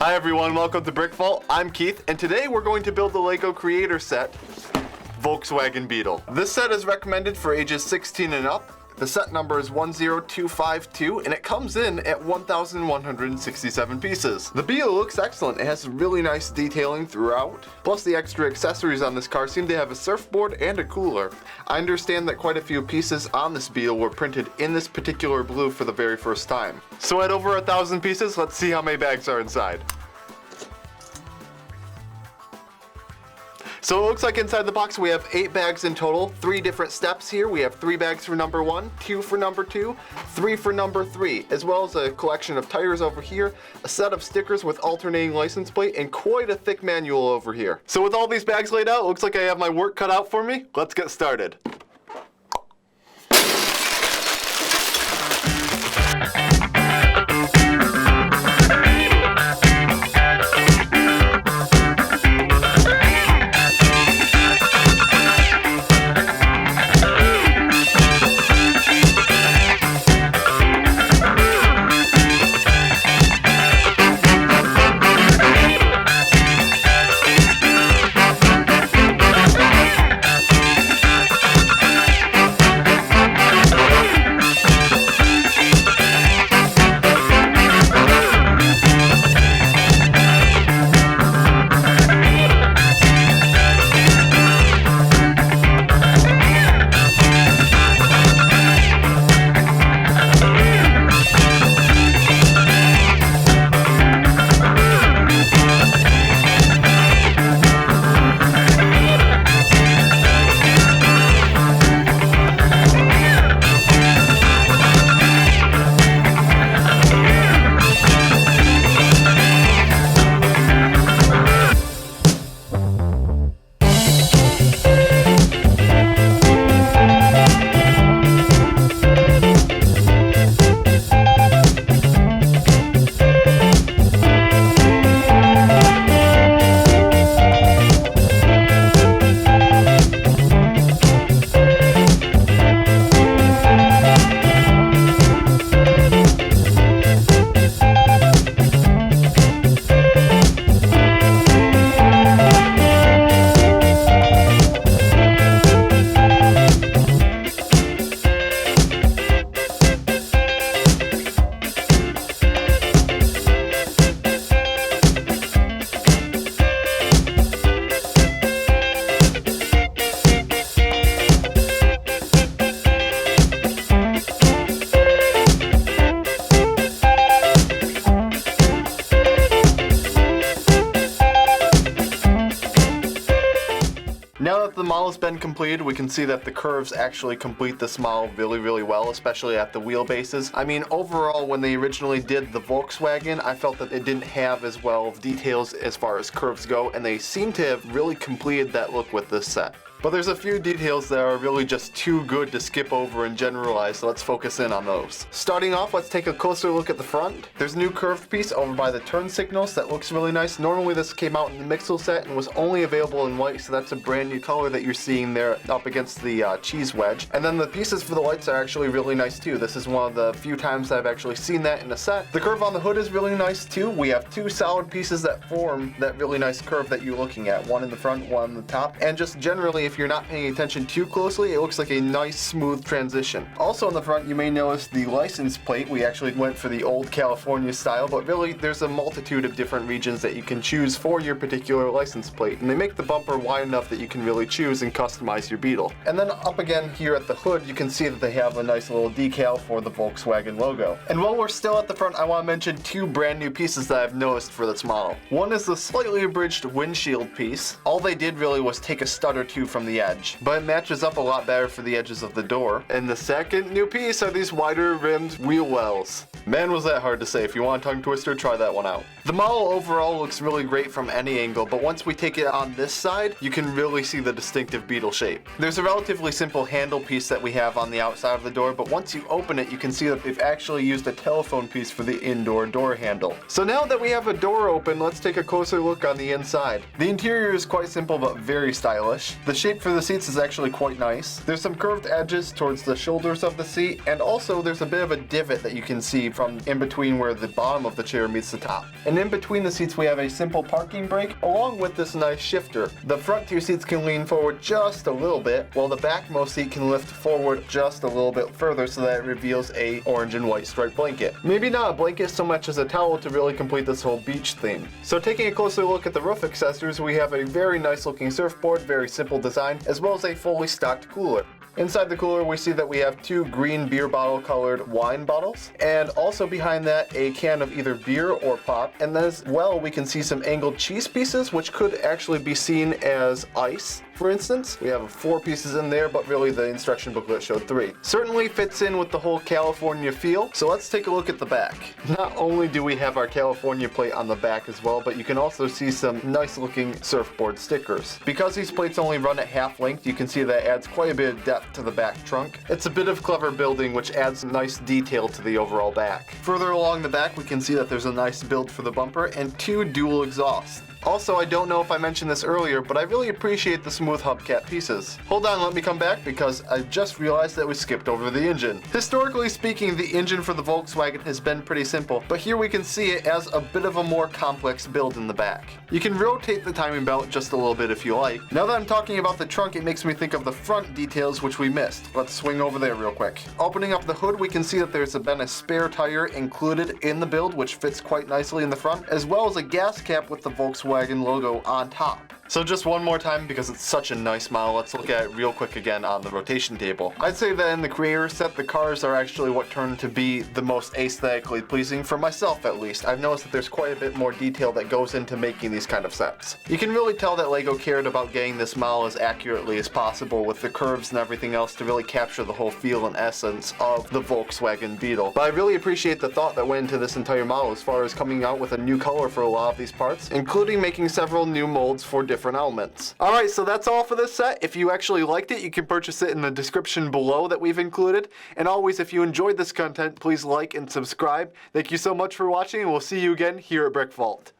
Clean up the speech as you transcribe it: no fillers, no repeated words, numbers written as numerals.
Hi everyone, welcome to BrickVault. I'm Keith, and today we're going to build the LEGO Creator Set, Volkswagen Beetle. This set is recommended for ages 16 and up. The set number is 10252, and it comes in at 1,167 pieces. The Beetle looks excellent. It has really nice detailing throughout. Plus the extra accessories on this car seem to have a surfboard and a cooler. I understand that quite a few pieces on this Beetle were printed in this particular blue for the very first time. So at over 1,000 pieces, let's see how many bags are inside. So it looks like inside the box we have 8 bags in total, 3 different steps here. We have 3 bags for number 1, 2 for number 2, 3 for number 3, as well as a collection of tires over here, a set of stickers with alternating license plate, and quite a thick manual over here. So with all these bags laid out, it looks like I have my work cut out for me. Let's get started. Now that the model has been completed, we can see that the curves actually complete this model really well, especially at the wheelbases. I mean, overall, when they originally did the Volkswagen, I felt that it didn't have as well of details as far as curves go, and they seem to have really completed that look with this set. But there's a few details that are really just too good to skip over and generalize, so let's focus in on those. Starting off, let's take a closer look at the front. There's a new curved piece over by the turn signals that looks really nice. Normally this came out in the Mixel set and was only available in white, so that's a brand new color that you're seeing there up against the cheese wedge. And then the pieces for the lights are actually really nice too. This is one of the few times I've actually seen that in a set. The curve on the hood is really nice too. We have 2 solid pieces that form that really nice curve that you're looking at. One in the front, one on the top. And just generally, if you're not paying attention too closely, it looks like a nice smooth transition. Also in the front, you may notice the license plate. We actually went for the old California style, but really there's a multitude of different regions that you can choose for your particular license plate. And they make the bumper wide enough that you can really choose and customize your Beetle. And then up again here at the hood, you can see that they have a nice little decal for the Volkswagen logo. And while we're still at the front, I want to mention 2 brand new pieces that I've noticed for this model. One is the slightly abridged windshield piece. All they did really was take a stud or 2 from the edge. but it matches up a lot better for the edges of the door. And the second new piece are these wider rimmed wheel wells. Man, was that hard to say. If you want a tongue twister, try that one out. The model overall looks really great from any angle, but once we take it on this side, you can really see the distinctive Beetle shape. There's a relatively simple handle piece that we have on the outside of the door, but once you open it, you can see that they've actually used a telephone piece for the indoor door handle. So now that we have a door open, let's take a closer look on the inside. The interior is quite simple but very stylish. The shape shape for the seats is actually quite nice. There's some curved edges towards the shoulders of the seat, and also there's a bit of a divot that you can see from in between where the bottom of the chair meets the top. And in between the seats we have a simple parking brake along with this nice shifter. The front two seats can lean forward just a little bit, while the backmost seat can lift forward just a little bit further so that it reveals a orange and white striped blanket. Maybe not a blanket so much as a towel to really complete this whole beach theme. So taking a closer look at the roof accessories, we have a very nice looking surfboard, very simple design, as well as a fully stocked cooler. Inside the cooler we see that we have two green beer bottle colored wine bottles, and also behind that a can of either beer or pop, and then as well we can see some angled cheese pieces which could actually be seen as ice. For instance, we have 4 pieces in there, but really the instruction booklet showed 3. Certainly fits in with the whole California feel, so let's take a look at the back. Not only do we have our California plate on the back as well, but you can also see some nice looking surfboard stickers. Because these plates only run at half length, you can see that adds quite a bit of depth to the back trunk. It's a bit of clever building which adds nice detail to the overall back. Further along the back we can see that there's a nice build for the bumper and 2 dual exhausts. Also, I don't know if I mentioned this earlier, but I really appreciate the smooth hubcap pieces. Hold on, let me come back because I just realized that we skipped over the engine. Historically speaking, the engine for the Volkswagen has been pretty simple, but here we can see it as a bit of a more complex build in the back. You can rotate the timing belt just a little bit if you like. Now that I'm talking about the trunk, it makes me think of the front details which we missed. Let's swing over there real quick. Opening up the hood, we can see that there's been a spare tire included in the build, which fits quite nicely in the front, as well as a gas cap with the Volkswagen logo on top. So just one more time because it's such a nice model, let's look at it real quick again on the rotation table. I'd say that in the creator set, the cars are actually what turned to be the most aesthetically pleasing for myself at least. I've noticed that there's quite a bit more detail that goes into making these kind of sets. You can really tell that LEGO cared about getting this model as accurately as possible with the curves and everything else to really capture the whole feel and essence of the Volkswagen Beetle. But I really appreciate the thought that went into this entire model as far as coming out with a new color for a lot of these parts, including making several new molds for different elements. Alright, so that's all for this set. If you actually liked it, you can purchase it in the description below that we've included. And always, if you enjoyed this content, please like and subscribe. Thank you so much for watching, and we'll see you again here at BrickVault.